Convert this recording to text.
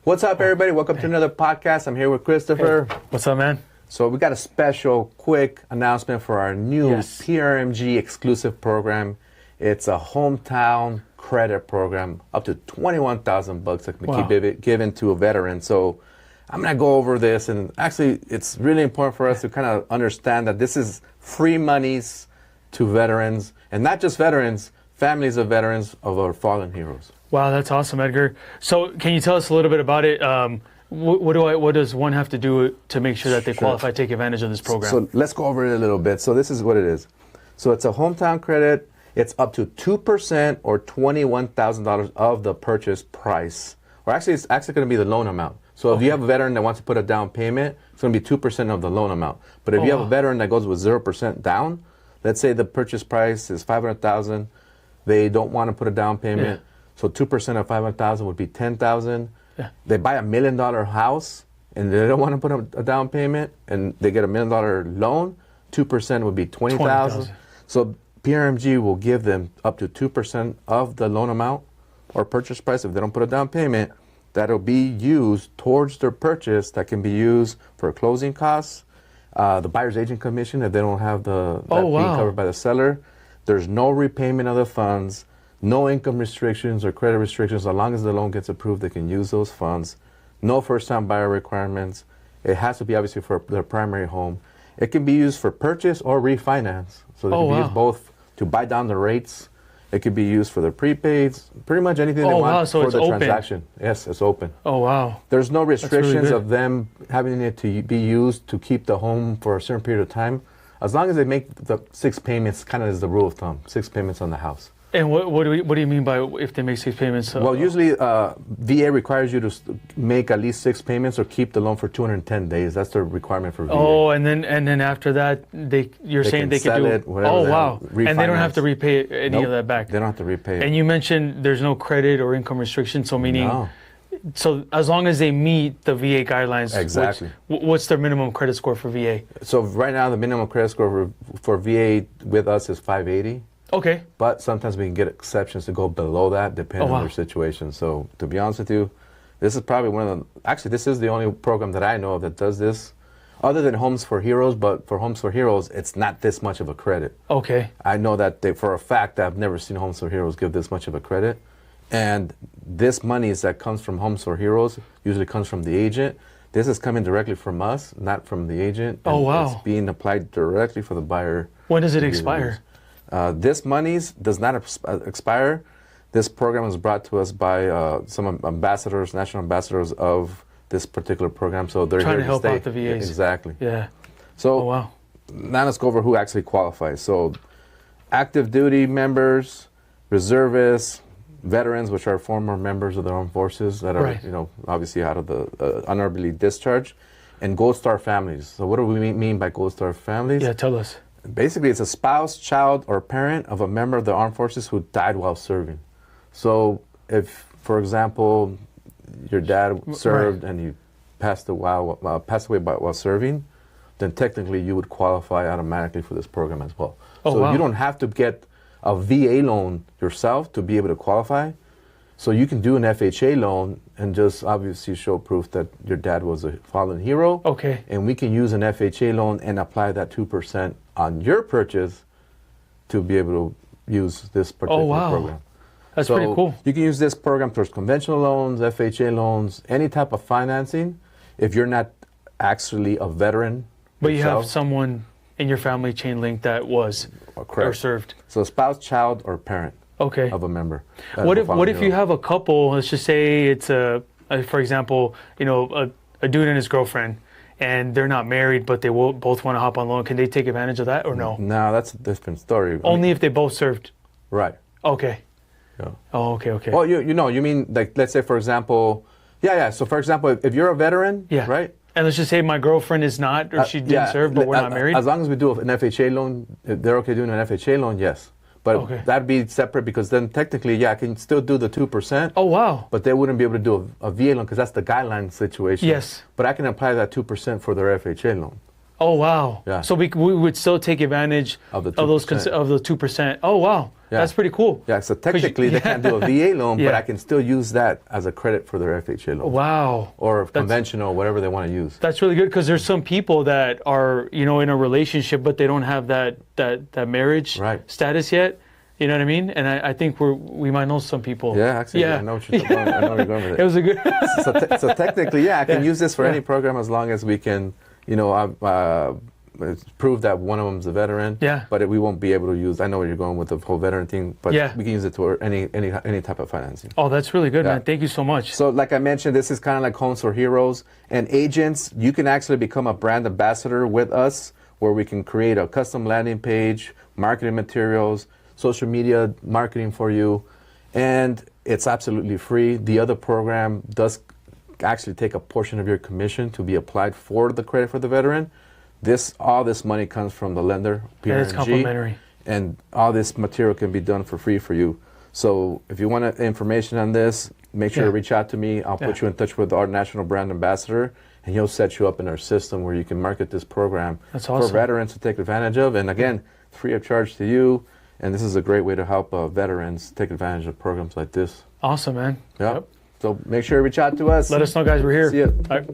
What's up, everybody? Welcome to another podcast. I'm here with Christopher. Hey. What's up, man? So we got a special, quick announcement for our new PRMG exclusive program. It's a hometown credit program, up to $21,000 that can be given to a veteran. So I'm going to go over this, and actually, it's really important for us to kind of understand that this is free monies to veterans, and not just veterans, families of veterans of our fallen heroes. Wow, that's awesome, Edgar. So can you tell us a little bit about it? What does one have to do to make sure that they qualify to take advantage of this program? So let's go over it a little bit. So this is what it is. So it's a hometown credit. It's up to 2% or $21,000 of the purchase price. Or actually, it's actually going to be the loan amount. So if you have a veteran that wants to put a down payment, it's going to be 2% of the loan amount. But if you have a veteran that goes with 0% down, let's say the purchase price is $500,000, they don't want to put a down payment. So 2% of $500,000 would be $10,000. They buy $1 million house and they don't want to put a down payment, and they get $1 million loan. 2% would be $20,000. So PRMG will give them up to 2% of the loan amount or purchase price if they don't put a down payment. That'll be used towards their purchase. That can be used for closing costs, the buyer's agent commission if they don't have that being covered by the seller. There's no repayment of the funds. No income restrictions or credit restrictions. As long as the loan gets approved, they can use those funds. No first-time buyer requirements. It has to be obviously for their primary home. It can be used for purchase or refinance. So it can be used both to buy down the rates. It could be used for their prepaids. Pretty much anything they want so for the transaction. Yes, it's open. Oh, wow. There's no restrictions of them having it to be used to keep the home for a certain period of time. As long as they make the 6 payments, kind of is the rule of thumb, 6 payments on the house. And what do you mean by if they make 6 payments? Well, usually VA requires you to make at least 6 payments or keep the loan for 210 days. That's the requirement for VA. Oh, and then after that, you're saying they can do it. Oh, wow! And they don't have to repay any of that back. They don't have to repay it. And you mentioned there's no credit or income restriction, so meaning, so as long as they meet the VA guidelines. Exactly. What's their minimum credit score for VA? So right now, the minimum credit score for VA with us is 580. Okay. But sometimes we can get exceptions to go below that depending on their situation. So to be honest with you, this is probably this is the only program that I know of that does this, other than Homes for Heroes. But for Homes for Heroes, it's not this much of a credit. Okay. I know that for a fact I've never seen Homes for Heroes give this much of a credit. And this money that comes from Homes for Heroes usually comes from the agent. This is coming directly from us, not from the agent. Oh, wow. It's being applied directly for the buyer. When does it expire? This money does not expire. This program was brought to us by some ambassadors, national ambassadors of this particular program. So they're trying here to help out the VAs. Exactly. Yeah. So now let's go over who actually qualifies. So active duty members, reservists, veterans, which are former members of the armed forces that are, obviously out of the honorably discharged, and Gold Star families. So what do we mean by Gold Star families? Yeah, tell us. Basically, it's a spouse, child, or parent of a member of the armed forces who died while serving. So if, for example, your dad served and he passed away while serving, then technically you would qualify automatically for this program as well. You don't have to get a VA loan yourself to be able to qualify. So you can do an FHA loan and just obviously show proof that your dad was a fallen hero. Okay. And we can use an FHA loan and apply that 2% on your purchase to be able to use this particular program. That's pretty cool. You can use this program towards conventional loans, FHA loans, any type of financing if you're not actually a veteran. But you have someone in your family chain link that was or served. So spouse, child, or parent. Okay. Of a member. What if you have a couple? Let's just say it's for example, a dude and his girlfriend, and they're not married, but they both want to hop on loan. Can they take advantage of that or no? No, that's a different story. Only if they both served. Right. Okay. Yeah. Oh, okay. Well, you mean like, let's say for example, So for example, if you're a veteran, right? And let's just say my girlfriend is not, or she didn't serve, but we're not married. As long as we do an FHA loan, if they're okay doing an FHA loan, yes. But that'd be separate because then technically, I can still do the 2%. Oh, wow. But they wouldn't be able to do a VA loan because that's the guideline situation. Yes. But I can apply that 2% for their FHA loan. Oh wow! Yeah. So we would still take advantage Of the those 2%. of the 2%. Oh wow! Yeah. That's pretty cool. Yeah, so technically they can't do a VA loan, Yeah. but I can still use that as a credit for their FHA loan. Wow. Or conventional, whatever they want to use. That's really good because there's some people that are, you know, in a relationship, but they don't have that marriage Right. status yet. You know what I mean? And I think we might know some people. Yeah, actually, Yeah. I know what you're talking about. I know where you're going with It it. was a good. So technically, yeah, I can Yeah. use this for Yeah. any program as long as we can, you know, prove that one of them's a veteran. Yeah. But we won't be able to use. I know where you're going with the whole veteran thing, but Yeah. we can use it to any type of financing. Oh, that's really good, Yeah. man. Thank you so much. So, like I mentioned, this is kind of like Homes for Heroes. And agents, you can actually become a brand ambassador with us, where we can create a custom landing page, marketing materials, social media marketing for you, and it's absolutely free. The other program does actually take a portion of your commission to be applied for the credit for the veteran. All this money comes from the lender, And it's PRNG, complimentary. and all this material can be done for free for you. So if you want information on this, make sure to Yeah. reach out to me. I'll put you in touch with our national brand ambassador, and he'll set you up in our system where you can market this program That's for awesome. veterans to take advantage of. And again, free of charge to you. And this is a great way to help veterans take advantage of programs like this. Awesome, man. Yeah. So make sure to reach out to us. Let us know, guys. We're here. See ya. All right.